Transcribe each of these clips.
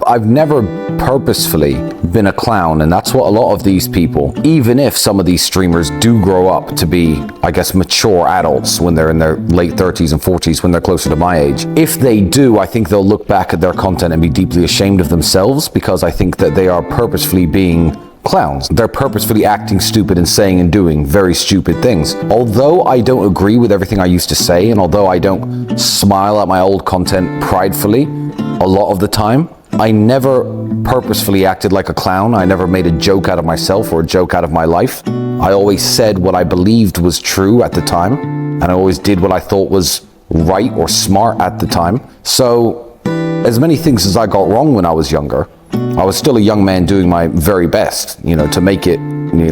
I've never purposefully been a clown, and that's what a lot of these people, even if some of these streamers do grow up to be, I guess, mature adults when they're in their late 30s and 40s, when they're closer to my age, if they do, I think they'll look back at their content and be deeply ashamed of themselves, because I think that they are purposefully being clowns. They're purposefully acting stupid and saying and doing very stupid things. Although I don't agree with everything I used to say, and although I don't smile at my old content pridefully a lot of the time, I never purposefully acted like a clown. I never made a joke out of myself or a joke out of my life. I always said what I believed was true at the time, and I always did what I thought was right or smart at the time. So, as many things as I got wrong when I was younger, I was still a young man doing my very best, to make it,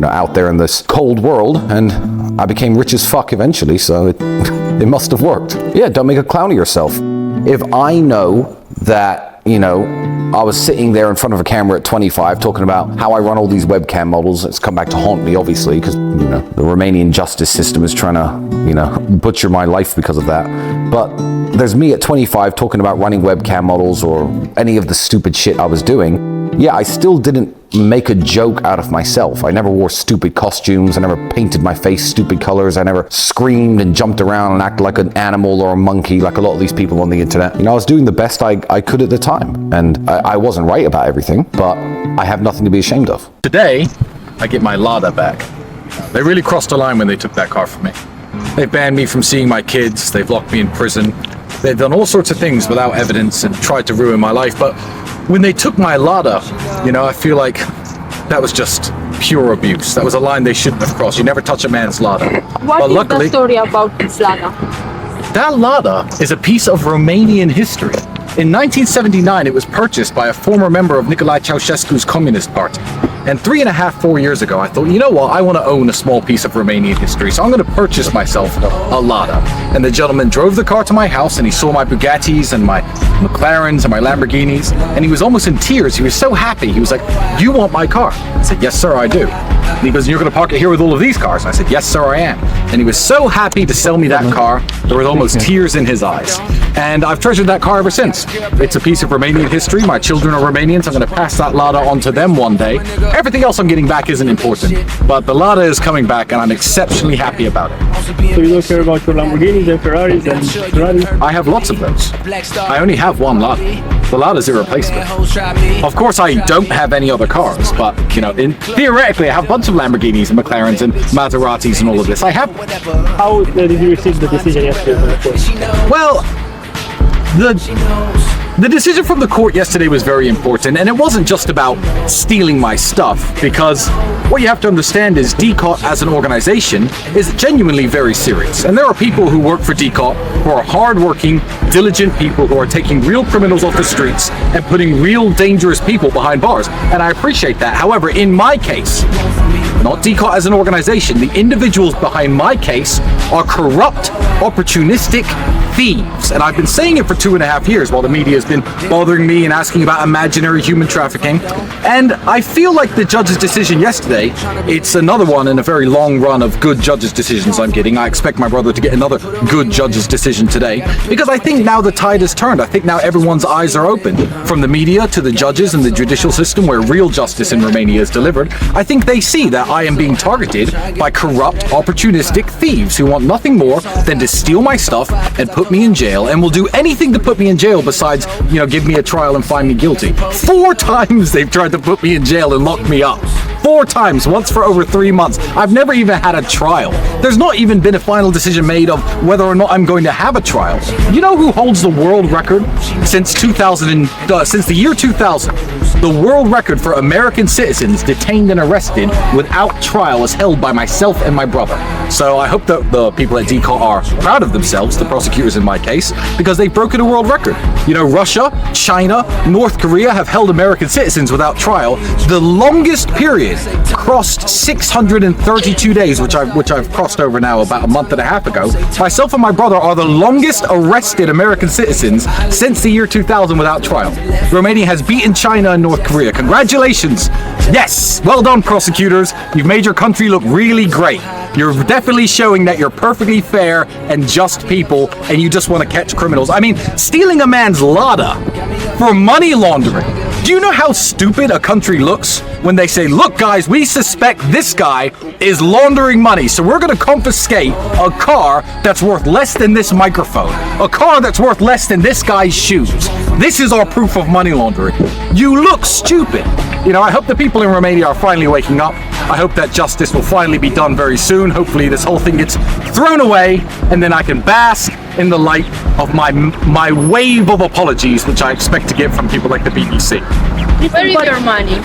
out there in this cold world, and I became rich as fuck eventually, so it must have worked. Yeah, don't make a clown of yourself. If I know that, I was sitting there in front of a camera at 25 talking about how I run all these webcam models, it's come back to haunt me, obviously, because, the Romanian justice system is trying to, butcher my life because of that. But there's me at 25 talking about running webcam models or any of the stupid shit I was doing. Yeah, I still didn't make a joke out of myself. I never wore stupid costumes. I never painted my face stupid colors. I never screamed and jumped around and acted like an animal or a monkey like a lot of these people on the internet. I was doing the best I could at the time. And I wasn't right about everything, but I have nothing to be ashamed of. Today, I get my Lada back. They really crossed the line when they took that car from me. They've banned me from seeing my kids. They've locked me in prison. They've done all sorts of things without evidence and tried to ruin my life. But when they took my Lada, I feel like that was just pure abuse. That was a line they shouldn't have crossed. You never touch a man's Lada. What is the story about this Lada? That Lada is a piece of Romanian history. In 1979, it was purchased by a former member of Nicolae Ceausescu's Communist Party. And 4 years ago, I thought, you know what, I want to own a small piece of Romanian history, so I'm going to purchase myself a Lada. And the gentleman drove the car to my house, and he saw my Bugattis and my McLarens and my Lamborghinis, and he was almost in tears. He was so happy. He was like, "You want my car?" I said, "Yes, sir, I do." And he goes, "You're going to park it here with all of these cars?" And I said, "Yes, sir, I am." And he was so happy to sell me that car, there was almost tears in his eyes. And I've treasured that car ever since. It's a piece of Romanian history. My children are Romanians. I'm going to pass that Lada on to them one day. Everything else I'm getting back isn't important, but the Lada is coming back, and I'm exceptionally happy about it. So you don't care about your Lamborghinis and Ferraris and Ferraris? I have lots of those. I only have one Lada. The Lada's irreplaceable. Of course, I don't have any other cars, but, theoretically, I have a bunch of Lamborghinis and McLarens and Maseratis and all of this. I have. How did you receive the decision yesterday? Well, the decision from the court yesterday was very important, and it wasn't just about stealing my stuff, because what you have to understand is DCOT as an organization is genuinely very serious. And there are people who work for DCOT who are hardworking, diligent people who are taking real criminals off the streets and putting real dangerous people behind bars. And I appreciate that. However, in my case, not DCOT as an organization, the individuals behind my case are corrupt, opportunistic thieves. And I've been saying it for 2.5 years while the media has been bothering me and asking about imaginary human trafficking. And I feel like the judge's decision yesterday, it's another one in a very long run of good judge's decisions I'm getting. I expect my brother to get another good judge's decision today, because I think now the tide has turned. I think now everyone's eyes are open, from the media to the judges and the judicial system, where real justice in Romania is delivered. I think they see that I am being targeted by corrupt, opportunistic thieves who want nothing more than to steal my stuff and put me in jail, and will do anything to put me in jail besides, give me a trial and find me guilty. 4 times they've tried to put me in jail and lock me up. 4 times, once for over 3 months. I've never even had a trial. There's not even been a final decision made of whether or not I'm going to have a trial. You know who holds the world record since since the year 2000? The world record for American citizens detained and arrested without trial is held by myself and my brother. So I hope that the people at DCOT are proud of themselves, the prosecutors in my case, because they've broken a world record. Russia, China, North Korea have held American citizens without trial. The longest period crossed 632 days, which I've crossed over now about a month and a half ago. Myself and my brother are the longest arrested American citizens since the year 2000 without trial. Romania has beaten China and North Korea. Congratulations! Yes! Well done, prosecutors. You've made your country look really great. You're definitely showing that you're perfectly fair and just people, and you just want to catch criminals. I mean, stealing a man's Lada for money laundering. Do you know how stupid a country looks when they say, look guys, we suspect this guy is laundering money, so we're going to confiscate a car that's worth less than this microphone, a car that's worth less than this guy's shoes. This is our proof of money laundering. You look stupid. You know, I hope the people in Romania are finally waking up. I hope that justice will finally be done very soon. Hopefully this whole thing gets thrown away and then I can bask in the light of my wave of apologies, which I expect to get from people like the BBC. Where is your money?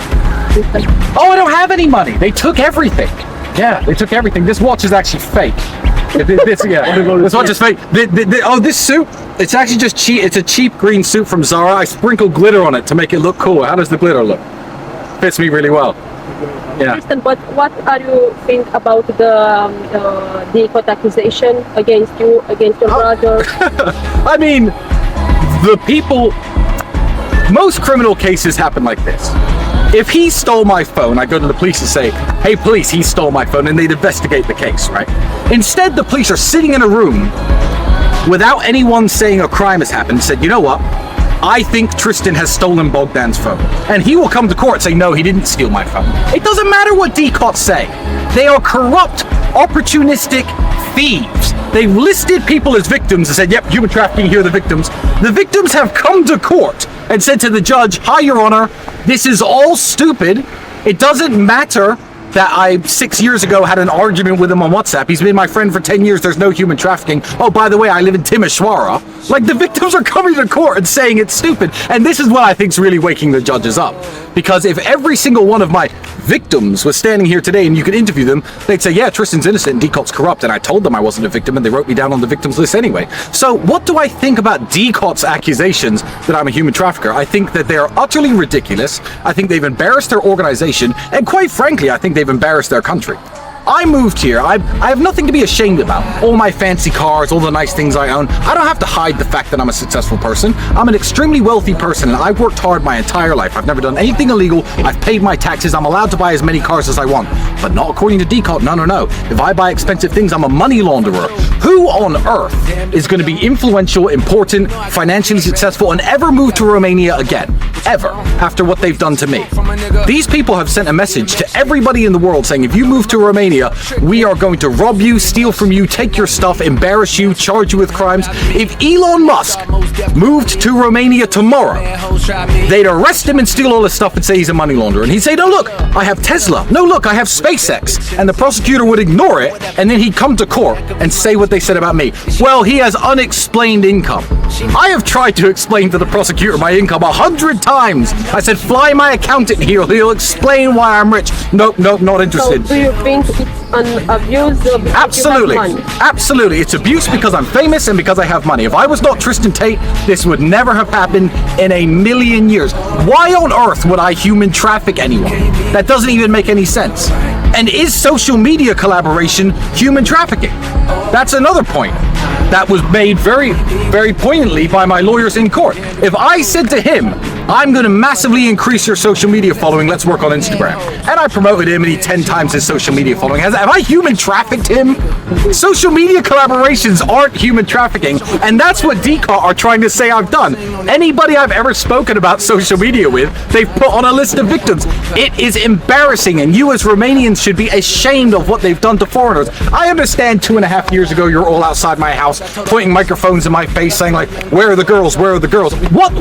Oh, I don't have any money. They took everything. Yeah, they took everything. This watch is actually fake. This watch is fake. This suit, it's actually just cheap. It's a cheap green suit from Zara. I sprinkled glitter on it to make it look cool. How does the glitter look? Fits me really well. Yeah. Tristan, but what are you think about the court accusation against you, against your brother? I mean, the people, most criminal cases happen like this. If he stole my phone, I go to the police and say, hey police, he stole my phone, and they'd investigate the case, right? Instead, the police are sitting in a room without anyone saying a crime has happened and said, you know what? I think Tristan has stolen Bogdan's phone. And he will come to court and say, no, he didn't steal my phone. It doesn't matter what DCOT say. They are corrupt, opportunistic thieves. They've listed people as victims and said, yep, human trafficking, here are the victims. The victims have come to court and said to the judge, hi, Your Honor, this is all stupid. It doesn't matter that I 6 years ago had an argument with him on WhatsApp. He's been my friend for 10 years. There's no human trafficking. Oh, by the way, I live in Timisoara. Like, the victims are coming to court and saying it's stupid. And this is what I think is really waking the judges up. Because if every single one of my victims was standing here today and you could interview them, they'd say, yeah, Tristan's innocent and DCOT's corrupt. And I told them I wasn't a victim and they wrote me down on the victims list anyway. So what do I think about DCOT's accusations that I'm a human trafficker? I think that they are utterly ridiculous. I think they've embarrassed their organization. And quite frankly, I think they've embarrassed their country. I moved here. I have nothing to be ashamed about. All my fancy cars, all the nice things I own. I don't have to hide the fact that I'm a successful person. I'm an extremely wealthy person and I've worked hard my entire life. I've never done anything illegal. I've paid my taxes. I'm allowed to buy as many cars as I want. But not according to DCOT. No. If I buy expensive things, I'm a money launderer. Who on earth is going to be influential, important, financially successful, and ever move to Romania again? Ever. After what they've done to me. These people have sent a message to everybody in the world saying, if you move to Romania, we are going to rob you, steal from you, take your stuff, embarrass you, charge you with crimes. If Elon Musk moved to Romania tomorrow, they'd arrest him and steal all his stuff and say he's a money launderer. And he'd say, no, look, I have Tesla. No, look, I have SpaceX. And the prosecutor would ignore it, and then he'd come to court and say what they said about me. Well, he has unexplained income. I have tried to explain to the prosecutor my income 100 times. I said, fly my accountant here. He'll explain why I'm rich. Nope, not interested. So do you think it's an abuse? Absolutely. Absolutely. It's abuse because I'm famous and because I have money. If I was not Tristan Tate, this would never have happened in a million years. Why on earth would I human traffic anyone? That doesn't even make any sense. And is social media collaboration human trafficking? That's another point that was made very, very poignantly by my lawyers in court. If I said to him, I'm going to massively increase your social media following, let's work on Instagram. And I promoted him and he 10 times his social media following. Have I human trafficked him? Social media collaborations aren't human trafficking. And that's what DCOT are trying to say I've done. Anybody I've ever spoken about social media with, they've put on a list of victims. It is embarrassing, and you as Romanians should be ashamed of what they've done to foreigners. I understand 2.5 years ago you're all outside my house pointing microphones in my face saying like, where are the girls? Where are the girls? What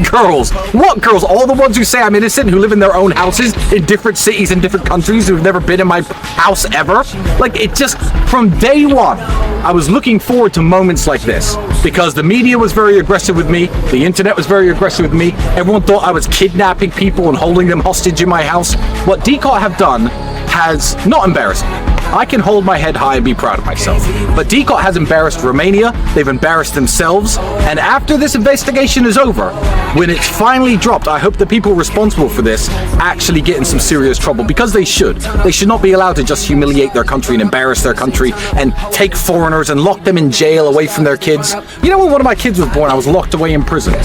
girls? What girls? All the ones who say I'm innocent, who live in their own houses in different cities and different countries, who've never been in my house ever. Like, it just, from day one, I was looking forward to moments like this because the media was very aggressive with me. The internet was very aggressive with me. Everyone thought I was kidnapping people and holding them hostage in my house. What DCOT have done has not embarrassed me. I can hold my head high and be proud of myself. But DCOT has embarrassed Romania, they've embarrassed themselves, and after this investigation is over, when it's finally dropped, I hope the people responsible for this actually get in some serious trouble, because they should. They should not be allowed to just humiliate their country and embarrass their country and take foreigners and lock them in jail away from their kids. You know, when one of my kids was born, I was locked away in prison.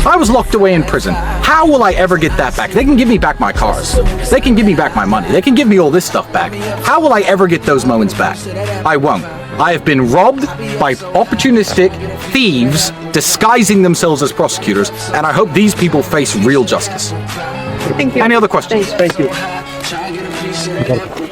I was locked away in prison. How will I ever get that back? They can give me back my cars. They can give me back my money. They can give me all this stuff back. How will I ever get those moments back? I won't. I have been robbed by opportunistic thieves disguising themselves as prosecutors, and I hope these people face real justice. Thank you. Any other questions? Thanks. Thank you.